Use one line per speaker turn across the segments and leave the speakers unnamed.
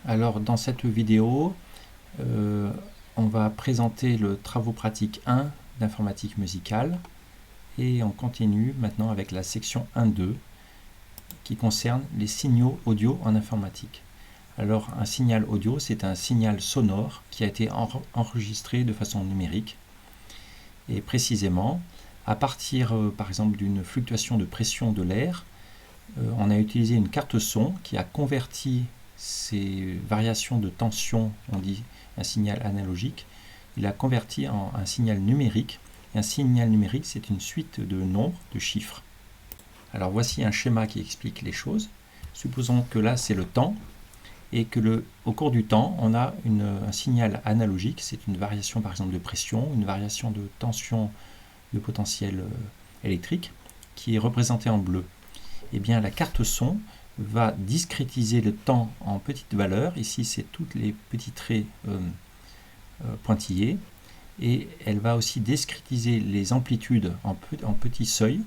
Alors dans cette vidéo, on va présenter le travaux pratique 1 d'informatique musicale et on continue maintenant avec la section 1.2 qui concerne les signaux audio en informatique. Alors un signal audio, c'est un signal sonore qui a été enregistré de façon numérique et précisément à partir par exemple d'une fluctuation de pression de l'air, on a utilisé une carte son qui a converti ces variations de tension, on dit un signal analogique, il a converti en un signal numérique. Et un signal numérique, c'est une suite de nombres, de chiffres. Alors voici un schéma qui explique les choses. Supposons que là c'est le temps et que au cours du temps, on a un signal analogique, c'est une variation par exemple de pression, une variation de tension de potentiel électrique qui est représentée en bleu. Et bien la carte son va discrétiser le temps en petites valeurs. Ici, c'est toutes les petits traits pointillés. Et elle va aussi discrétiser les amplitudes en petits seuils.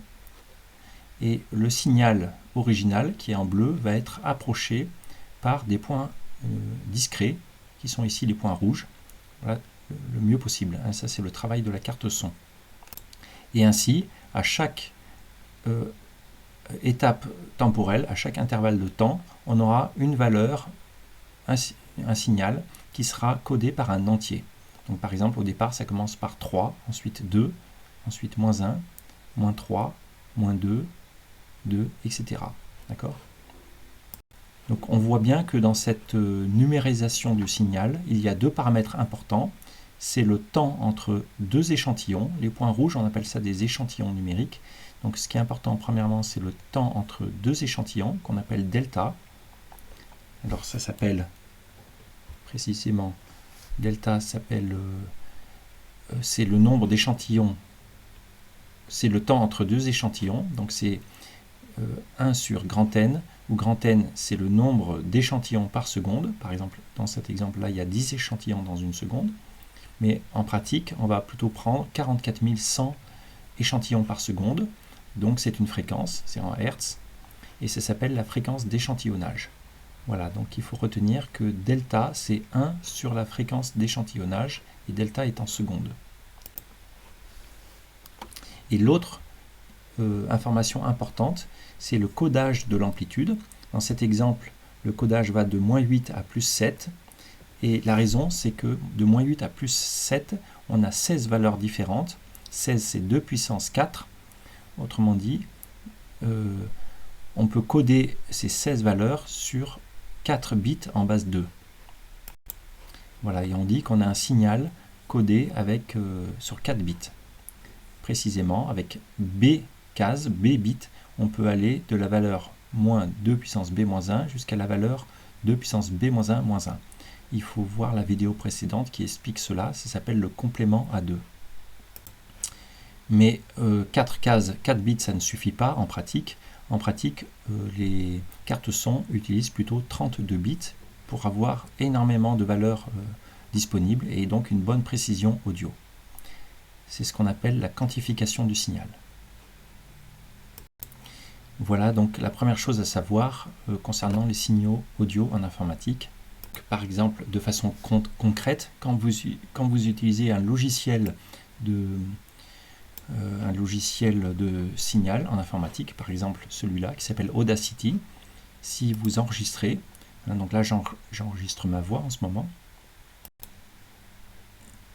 Et le signal original, qui est en bleu, va être approché par des points discrets, qui sont ici les points rouges. Voilà, le mieux possible. Ça, c'est le travail de la carte son. Et ainsi, à chaque étape temporelle, à chaque intervalle de temps, on aura une valeur, un signal qui sera codé par un entier. Donc par exemple, au départ, ça commence par 3, ensuite 2, ensuite moins 1, moins 3, moins 2, 2, etc. D'accord ? Donc on voit bien que dans cette numérisation du signal, il y a deux paramètres importants. C'est le temps entre deux échantillons. Les points rouges, on appelle ça des échantillons numériques. Donc ce qui est important premièrement, c'est le temps entre deux échantillons qu'on appelle delta. Alors ça s'appelle précisément, delta s'appelle, c'est le nombre d'échantillons, c'est le temps entre deux échantillons, donc c'est 1 sur grand N, où grand N c'est le nombre d'échantillons par seconde. Par exemple, dans cet exemple-là, il y a 10 échantillons dans une seconde, mais en pratique, on va plutôt prendre 44 100 échantillons par seconde. Donc c'est une fréquence, c'est en Hertz, et ça s'appelle la fréquence d'échantillonnage. Voilà, donc il faut retenir que delta, c'est 1 sur la fréquence d'échantillonnage, et delta est en seconde. Et l'autre information importante, c'est le codage de l'amplitude. Dans cet exemple, le codage va de -8 à +7, et la raison, c'est que de -8 à +7, on a 16 valeurs différentes. 16, c'est 2 puissance 4. Autrement dit, on peut coder ces 16 valeurs sur 4 bits en base 2. Voilà, et on dit qu'on a un signal codé avec, sur 4 bits. Précisément, avec B case, B bits, on peut aller de la valeur moins 2 puissance B moins 1 jusqu'à la valeur 2 puissance B moins 1 moins 1. Il faut voir la vidéo précédente qui explique cela, ça s'appelle le complément à 2. Mais 4 cases, 4 bits, ça ne suffit pas en pratique. En pratique, les cartes son utilisent plutôt 32 bits pour avoir énormément de valeurs disponibles et donc une bonne précision audio. C'est ce qu'on appelle la quantification du signal. Voilà donc la première chose à savoir concernant les signaux audio en informatique. Par exemple, de façon concrète, quand vous utilisez un logiciel de signal en informatique, par exemple celui-là qui s'appelle Audacity, si vous enregistrez, donc là j'enregistre ma voix en ce moment,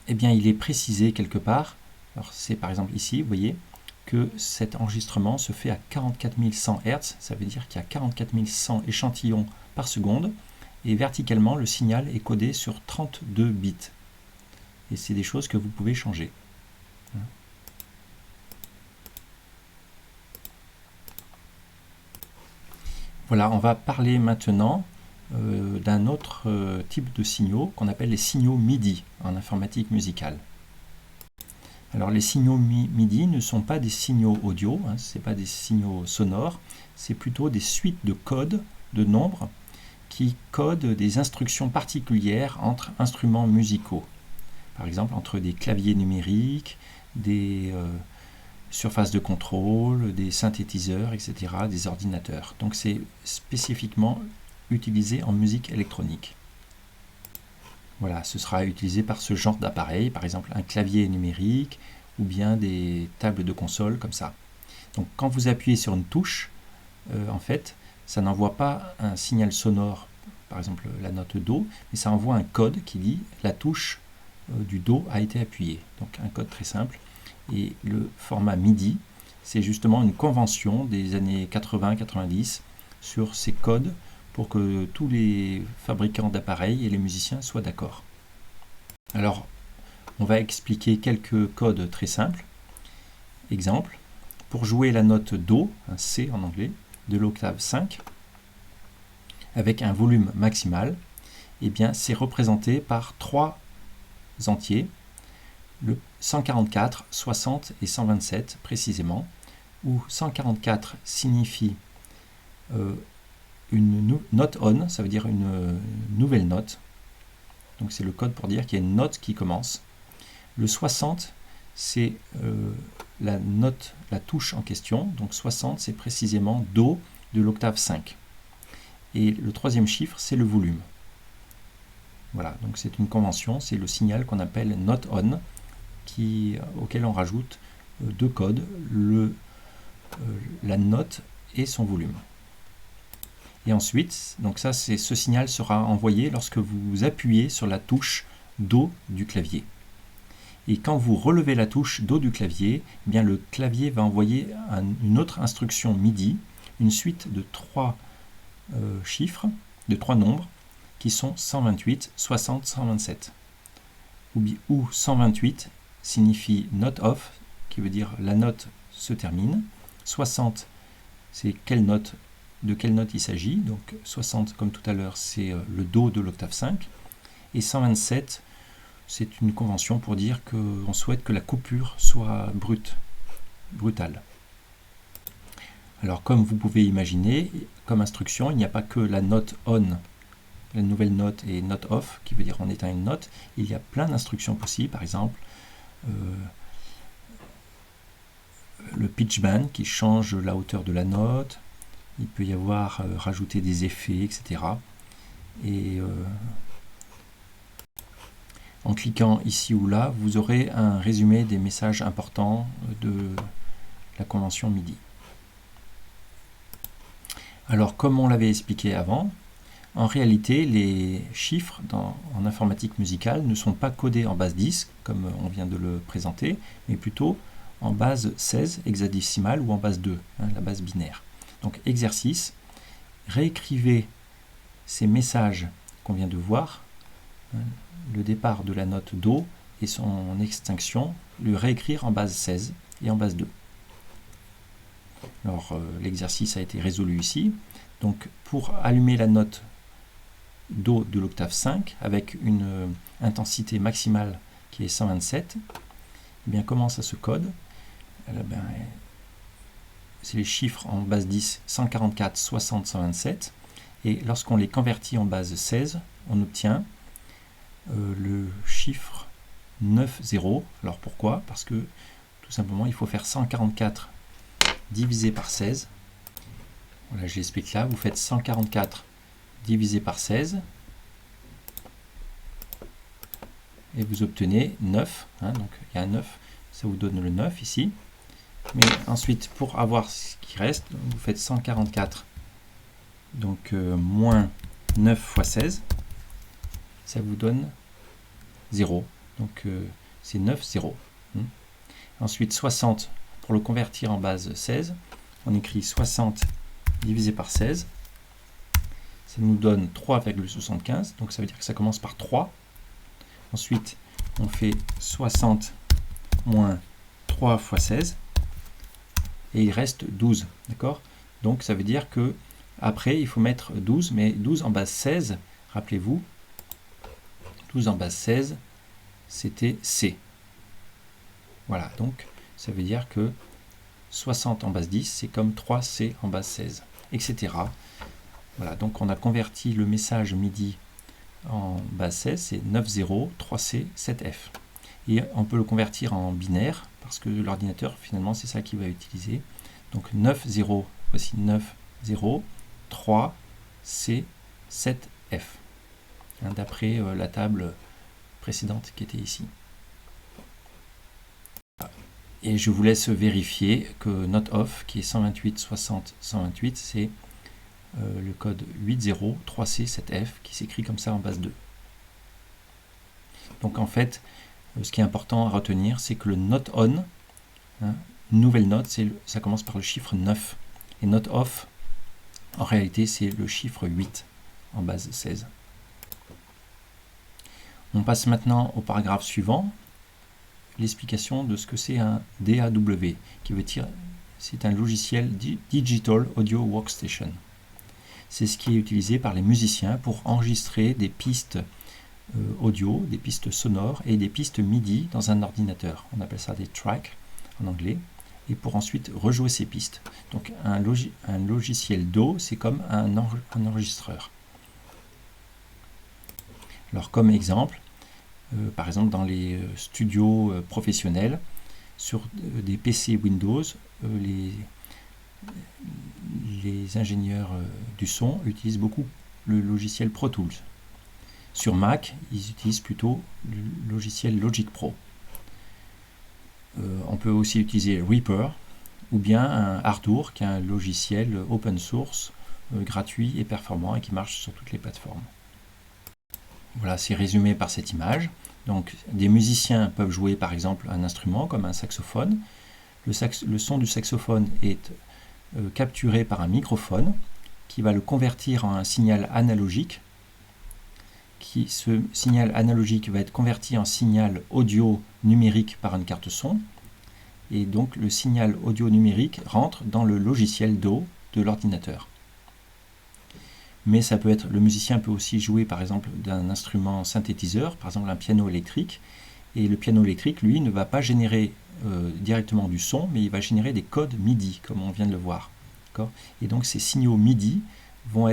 eh bien il est précisé quelque part, alors c'est par exemple ici, vous voyez, que cet enregistrement se fait à 44 100 Hz, ça veut dire qu'il y a 44 100 échantillons par seconde, et verticalement le signal est codé sur 32 bits. Et c'est des choses que vous pouvez changer. Voilà, on va parler maintenant d'un autre type de signaux qu'on appelle les signaux MIDI en informatique musicale. Alors les signaux MIDI ne sont pas des signaux audio, ce n'est pas des signaux sonores, c'est plutôt des suites de codes, de nombres, qui codent des instructions particulières entre instruments musicaux. Par exemple entre des claviers numériques, des surfaces de contrôle, des synthétiseurs, etc., des ordinateurs. Donc c'est spécifiquement utilisé en musique électronique. Voilà, ce sera utilisé par ce genre d'appareil, par exemple un clavier numérique ou bien des tables de console comme ça. Donc quand vous appuyez sur une touche, en fait, ça n'envoie pas un signal sonore, par exemple la note Do, mais ça envoie un code qui dit la touche du Do a été appuyée. Donc un code très simple. Et le format MIDI, c'est justement une convention des années 80-90 sur ces codes pour que tous les fabricants d'appareils et les musiciens soient d'accord. Alors, on va expliquer quelques codes très simples. Exemple, pour jouer la note Do, un C en anglais, de l'octave 5, avec un volume maximal, eh bien, c'est représenté par trois entiers, le 144, 60 et 127 précisément, où 144 signifie une note on, ça veut dire une nouvelle note. Donc c'est le code pour dire qu'il y a une note qui commence. Le 60, c'est la note, la touche en question. Donc 60, c'est précisément Do de l'octave 5. Et le troisième chiffre, c'est le volume. Voilà, donc c'est une convention, c'est le signal qu'on appelle note on, auquel on rajoute deux codes, la note et son volume. Et ensuite, donc ça, ce signal sera envoyé lorsque vous appuyez sur la touche Do du clavier. Et quand vous relevez la touche Do du clavier, eh bien le clavier va envoyer une autre instruction MIDI, une suite de trois chiffres, de trois nombres, qui sont 128, 60, 127. Où 128 signifie note off, qui veut dire la note se termine. 60, c'est de quelle note il s'agit. Donc 60, comme tout à l'heure, c'est le Do de l'octave 5. Et 127, c'est une convention pour dire qu'on souhaite que la coupure soit brutale. Alors comme vous pouvez imaginer, comme instruction, il n'y a pas que la note on, la nouvelle note, et note off, qui veut dire on éteint une note. Il y a plein d'instructions possibles, par exemple le pitch bend qui change la hauteur de la note. Il peut y avoir rajouter des effets, etc. Et en cliquant ici ou là, vous aurez un résumé des messages importants de la convention MIDI. Alors, comme on l'avait expliqué avant, en réalité, les chiffres en informatique musicale ne sont pas codés en base 10, comme on vient de le présenter, mais plutôt en base 16 hexadécimale ou en base 2, la base binaire. Donc, exercice, réécrivez ces messages qu'on vient de voir, le départ de la note Do et son extinction, le réécrire en base 16 et en base 2. Alors, l'exercice a été résolu ici. Donc, pour allumer la note Do de l'octave 5 avec une intensité maximale qui est 127, eh bien, comment ça se code? C'est les chiffres en base 10, 144, 60, 127. Et lorsqu'on les convertit en base 16, on obtient le chiffre 9,0. Alors pourquoi? Parce que tout simplement, il faut faire 144 divisé par 16. Voilà, je l'explique là. Vous faites 144 divisé par 16 et vous obtenez 9. Donc il y a un 9, ça vous donne le 9 ici. Mais ensuite, pour avoir ce qui reste, vous faites 144, donc moins 9 fois 16, ça vous donne 0. Donc c'est 9, 0. Ensuite, 60, pour le convertir en base 16, on écrit 60 divisé par 16. Ça nous donne 3,75, donc ça veut dire que ça commence par 3. Ensuite, on fait 60 moins 3 fois 16, et il reste 12, d'accord? Donc ça veut dire que après il faut mettre 12, mais 12 en base 16, rappelez-vous, 12 en base 16, c'était C. Voilà, donc ça veut dire que 60 en base 10, c'est comme 3C en base 16, etc. Voilà, donc on a converti le message MIDI en base 16, c'est 9,0, 3C, 7F. Et on peut le convertir en binaire, parce que l'ordinateur, finalement, c'est ça qu'il va utiliser. Donc 9,0, voici 9,0, 3, C, 7, F. D'après la table précédente qui était ici. Et je vous laisse vérifier que notre off, qui est 128.60.128, c'est le code 803C7F qui s'écrit comme ça en base 2. Donc en fait, ce qui est important à retenir, c'est que le note on, hein, nouvelle note, ça commence par le chiffre 9. Et note off, en réalité, c'est le chiffre 8 en base 16. On passe maintenant au paragraphe suivant, l'explication de ce que c'est un DAW, qui veut dire c'est un logiciel Digital Audio Workstation. C'est ce qui est utilisé par les musiciens pour enregistrer des pistes audio, des pistes sonores et des pistes MIDI dans un ordinateur. On appelle ça des tracks en anglais. Et pour ensuite rejouer ces pistes. Donc un logiciel DAW, c'est comme un enregistreur. Alors comme exemple, par exemple dans les studios professionnels, sur des PC Windows, les ingénieurs du son utilisent beaucoup le logiciel Pro Tools. Sur Mac, ils utilisent plutôt le logiciel Logic Pro. On peut aussi utiliser Reaper ou bien un Ardour, qui est un logiciel open source, gratuit et performant et qui marche sur toutes les plateformes. Voilà, c'est résumé par cette image. Donc, des musiciens peuvent jouer par exemple un instrument comme un saxophone. Le son du saxophone est capturé par un microphone qui va le convertir en un signal analogique. Ce signal analogique va être converti en signal audio numérique par une carte son. Et donc, le signal audio numérique rentre dans le logiciel DAW de l'ordinateur. Mais ça peut être, le musicien peut aussi jouer par exemple d'un instrument synthétiseur, par exemple un piano électrique, et le piano électrique, lui, ne va pas générer directement du son, mais il va générer des codes MIDI, comme on vient de le voir. Et donc ces signaux MIDI vont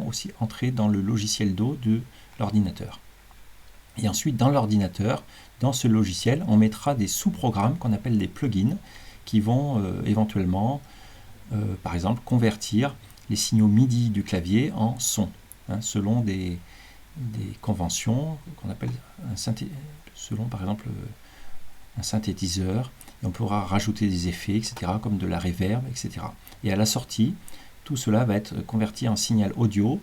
aussi entrer dans le logiciel DAW de l'ordinateur. Et ensuite, dans l'ordinateur, dans ce logiciel, on mettra des sous-programmes qu'on appelle des plugins, qui vont éventuellement, par exemple, convertir les signaux MIDI du clavier en son, selon des conventions qu'on appelle selon par exemple un synthétiseur. Et on pourra rajouter des effets, etc., comme de la reverb, etc. Et à la sortie, tout cela va être converti en signal audio.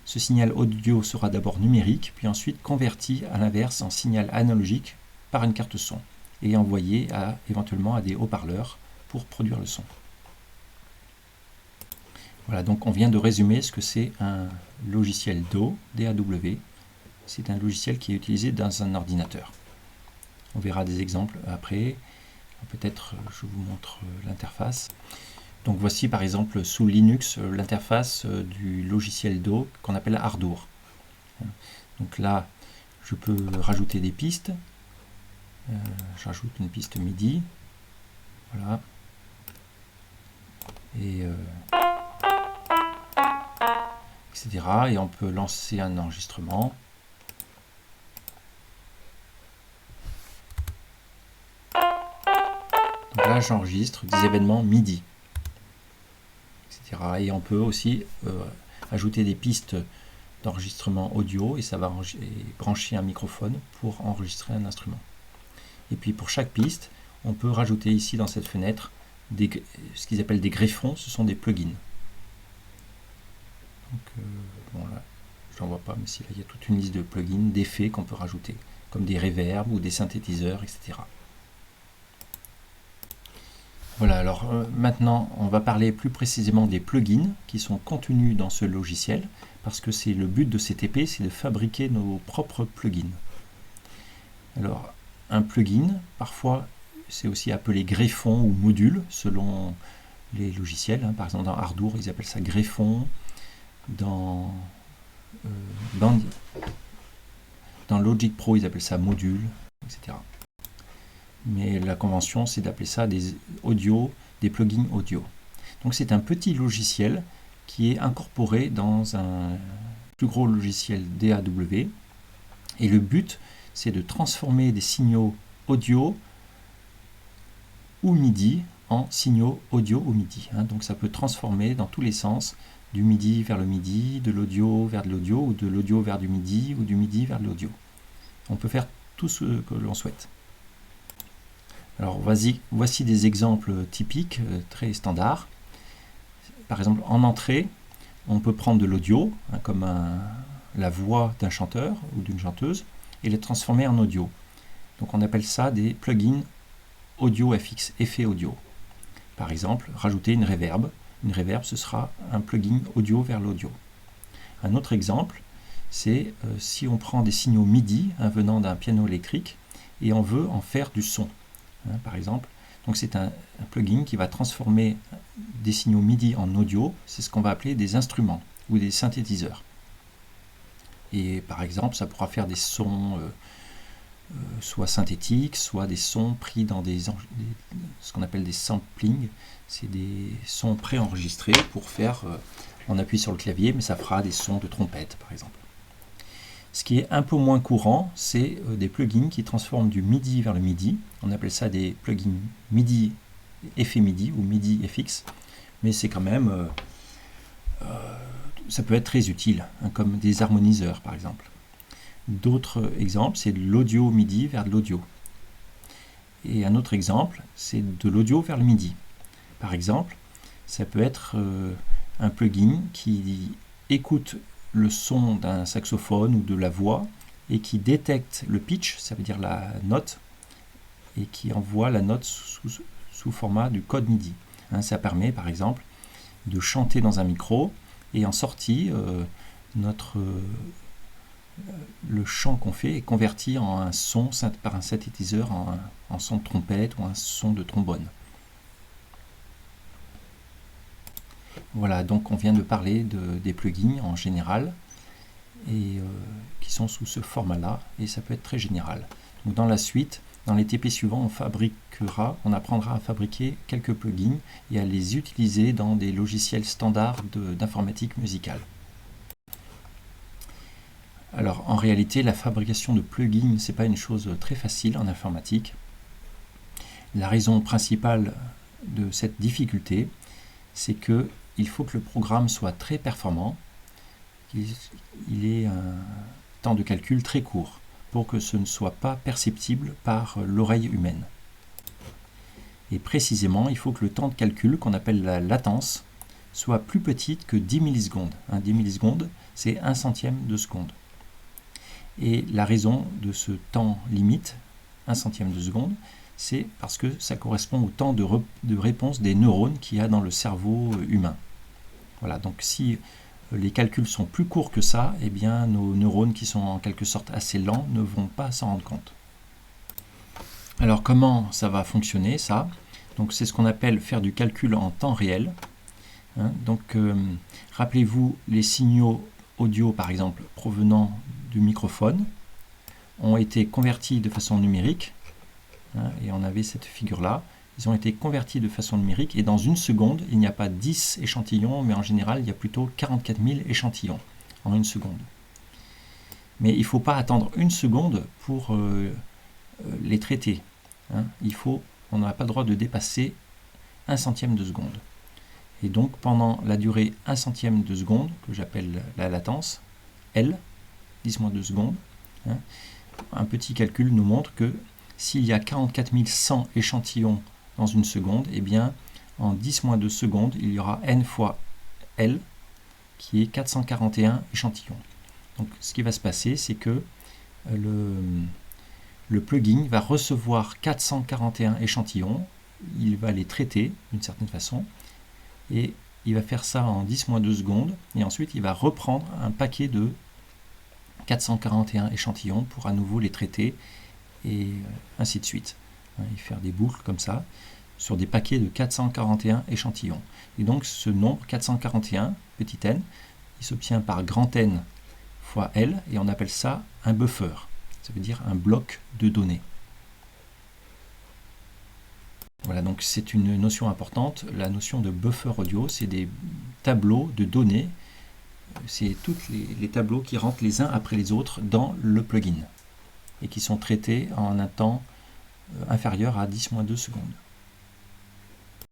Ce signal audio sera d'abord numérique, puis ensuite converti à l'inverse en signal analogique par une carte son et envoyé éventuellement à des haut-parleurs pour produire le son. Voilà, donc on vient de résumer ce que c'est un logiciel DAW, DAW. C'est un logiciel qui est utilisé dans un ordinateur. On verra des exemples après. Peut-être je vous montre l'interface. Donc voici par exemple sous Linux l'interface du logiciel DAW qu'on appelle Ardour. Donc là, je peux rajouter des pistes. J'ajoute une piste MIDI. Voilà. Et etc. Et on peut lancer un enregistrement. Donc là, j'enregistre des événements MIDI, etc. Et on peut aussi ajouter des pistes d'enregistrement audio et ça va brancher un microphone pour enregistrer un instrument. Et puis pour chaque piste, on peut rajouter ici dans cette fenêtre ce qu'ils appellent des greffons, ce sont des plugins. Donc, bon là, je n'en vois pas, mais il y a toute une liste de plugins, d'effets qu'on peut rajouter, comme des reverbs ou des synthétiseurs, etc. Voilà, alors maintenant, on va parler plus précisément des plugins qui sont contenus dans ce logiciel, parce que c'est le but de CTP, c'est de fabriquer nos propres plugins. Alors, un plugin, parfois, c'est aussi appelé greffon ou module, selon les logiciels. Par exemple, dans Ardour, ils appellent ça greffon. Dans Logic Pro, ils appellent ça module, etc. Mais la convention, c'est d'appeler ça des plugins audio. Donc c'est un petit logiciel qui est incorporé dans un plus gros logiciel DAW. Et le but, c'est de transformer des signaux audio ou MIDI en signaux audio ou MIDI. Donc ça peut transformer dans tous les sens, du MIDI vers le MIDI, de l'audio vers de l'audio, ou de l'audio vers du MIDI, ou du MIDI vers de l'audio. On peut faire tout ce que l'on souhaite. Alors voici des exemples typiques, très standards. Par exemple, en entrée, on peut prendre de l'audio, comme la voix d'un chanteur ou d'une chanteuse, et les transformer en audio. Donc on appelle ça des plugins audio FX, effet audio. Par exemple, rajouter une reverb. Une reverb, ce sera un plugin audio vers l'audio. Un autre exemple, c'est si on prend des signaux MIDI venant d'un piano électrique et on veut en faire du son, par exemple. Donc c'est un plugin qui va transformer des signaux MIDI en audio. C'est ce qu'on va appeler des instruments ou des synthétiseurs. Et par exemple, ça pourra faire des sons soit synthétiques, soit des sons pris dans ce qu'on appelle des samplings. C'est des sons préenregistrés pour faire, on appuie sur le clavier, mais ça fera des sons de trompette, par exemple. Ce qui est un peu moins courant, c'est des plugins qui transforment du MIDI vers le MIDI. On appelle ça des plugins MIDI, effet MIDI ou MIDI FX, mais c'est quand même, ça peut être très utile, comme des harmoniseurs, par exemple. D'autres exemples, c'est de l'audio MIDI vers de l'audio. Et un autre exemple, c'est de l'audio vers le MIDI. Par exemple, ça peut être un plugin qui écoute le son d'un saxophone ou de la voix et qui détecte le pitch, ça veut dire la note, et qui envoie la note sous format du code MIDI. Ça permet par exemple de chanter dans un micro et en sortie, le chant qu'on fait est converti en un son par un synthétiseur en son de trompette ou un son de trombone. Voilà, donc on vient de parler des plugins en général et qui sont sous ce format-là, et ça peut être très général. Donc dans la suite, dans les TP suivants, on apprendra à fabriquer quelques plugins et à les utiliser dans des logiciels standards d'informatique musicale. Alors en réalité, la fabrication de plugins, ce n'est pas une chose très facile en informatique. La raison principale de cette difficulté, c'est qu'il faut que le programme soit très performant, qu'il ait un temps de calcul très court pour que ce ne soit pas perceptible par l'oreille humaine. Et précisément, il faut que le temps de calcul, qu'on appelle la latence, soit plus petite que 10 millisecondes. 10 millisecondes, c'est 1 centième de seconde. Et la raison de ce temps limite, 1 centième de seconde, c'est parce que ça correspond au temps de réponse des neurones qu'il y a dans le cerveau humain. Voilà, donc si les calculs sont plus courts que ça, eh bien nos neurones qui sont en quelque sorte assez lents ne vont pas s'en rendre compte. Alors comment ça va fonctionner ça? Donc c'est ce qu'on appelle faire du calcul en temps réel. Donc rappelez-vous, les signaux audio par exemple provenant du microphone ont été convertis de façon numérique, et on avait cette figure là, ils ont été convertis de façon numérique, et dans une seconde il n'y a pas 10 échantillons, mais en général il y a plutôt 44 000 échantillons en une seconde. Mais il ne faut pas attendre une seconde pour les traiter. On n'a pas le droit de dépasser 1 centième de seconde. Et donc pendant la durée 1 centième de seconde, que j'appelle la latence, L, 10-2 secondes, un petit calcul nous montre que s'il y a 44 100 échantillons dans une seconde, eh bien en 10-2 secondes, il y aura n fois L, qui est 441 échantillons. Donc ce qui va se passer, c'est que le plugin va recevoir 441 échantillons, il va les traiter d'une certaine façon, et il va faire ça en 10-2 secondes, et ensuite il va reprendre un paquet de 441 échantillons pour à nouveau les traiter, et ainsi de suite. Il fait des boucles comme ça, sur des paquets de 441 échantillons. Et donc ce nombre 441, petit n, il s'obtient par grand N fois L, et on appelle ça un buffer. Ça veut dire un bloc de données. Voilà, donc c'est une notion importante. La notion de buffer audio, c'est des tableaux de données. C'est tous les tableaux qui rentrent les uns après les autres dans le plugin et qui sont traités en un temps inférieur à 10-2 secondes.